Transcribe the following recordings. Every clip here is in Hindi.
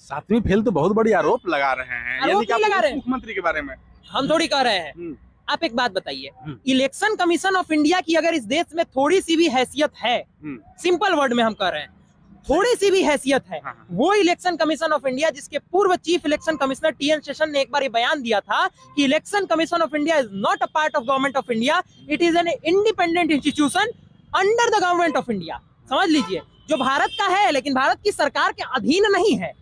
सातवीं फेल तो बहुत बड़ी आरोप लगा रहे हैं, आरोप यानी कि नहीं लगा आप रहे हैं। मुख्यमंत्री के बारे में। हम थोड़ी कह रहे हैं। आप एक बात बताइए, इलेक्शन कमीशन ऑफ इंडिया की अगर इस देश में थोड़ी सी भी हैसियत है, सिंपल वर्ड में हम कह रहे हैं, थोड़ी सी भी हैसियत है, वो इलेक्शन कमीशन ऑफ इंडिया जिसके पूर्व chief election commissioner TN. Seshan ने एक बार ये बयान दिया था कि election commission of India is not a part of government of India, it is an independent institution under the government of India. समझ लीजिए, जो भारत का है लेकिन भारत की सरकार के अधीन नहीं है।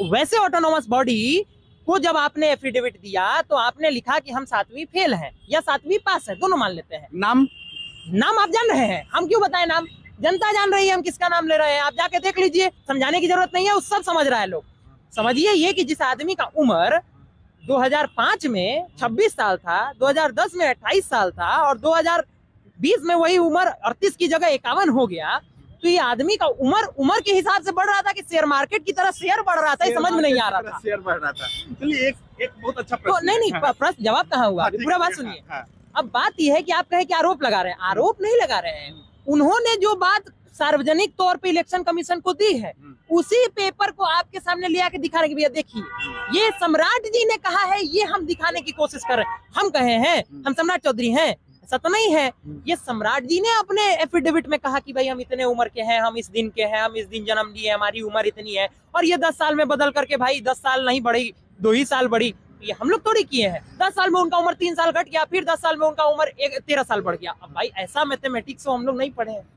वैसे ऑटोनोमस बॉडी को जब आपने एफिडेविट दिया तो आपने लिखा कि हम 7वीं फेल हैं या 7वीं पास है, दोनों मान लेते हैं। नाम आप जान रहे हैं, हम क्यों बताएं नाम, जनता जान रही है हम किसका नाम ले रहे हैं। आप जाके देख लीजिए, समझाने की जरूरत नहीं है, उस सब समझ रहा है लोग। समझिए ये कि जिस आदमी का उम्र 2005 में 26 साल था, 2010 में 28 साल था और 2020 में वही उम्र 38 की जगह 51 हो गया, तो ये आदमी का उम्र के हिसाब से बढ़ रहा था कि शेयर मार्केट की तरह शेयर बढ़ रहा था, ये समझ में नहीं आ रहा था। शेयर बढ़ रहा था। चलिए एक बहुत अच्छा तो प्रश्न नहीं प्रश्न जवाब कहाँ हुआ, पूरा बात सुनिए। अब बात यह है कि आप कहें कि आरोप लगा रहे हैं, आरोप नहीं लगा रहे हैं। उन्होंने जो बात सार्वजनिक तौर पे इलेक्शन कमीशन को दी है, उसी पेपर को आपके सामने ले आके दिखाने की, भैया देखिए ये सम्राट जी ने कहा है, ये हम दिखाने की कोशिश कर रहे हैं। हम कहे हैं हम सम्राट चौधरी हैं, ऐसा तो नहीं है। ये सम्राट जी ने अपने एफिडेविट में कहा कि भाई हम इतने उम्र के हैं, हम इस दिन के हैं, हम इस दिन जन्म लिए, हमारी उम्र इतनी है, और ये 10 साल में बदल करके भाई 10 साल नहीं बढ़ी, 2 ही साल बढ़ी। ये हम लोग थोड़ी किए हैं। 10 साल में उनका उम्र 3 साल घट गया, फिर 10 साल में उनका उम्र 13 साल बढ़ गया। अब भाई ऐसा मैथमेटिक्स हम लोग नहीं पढ़े हैं।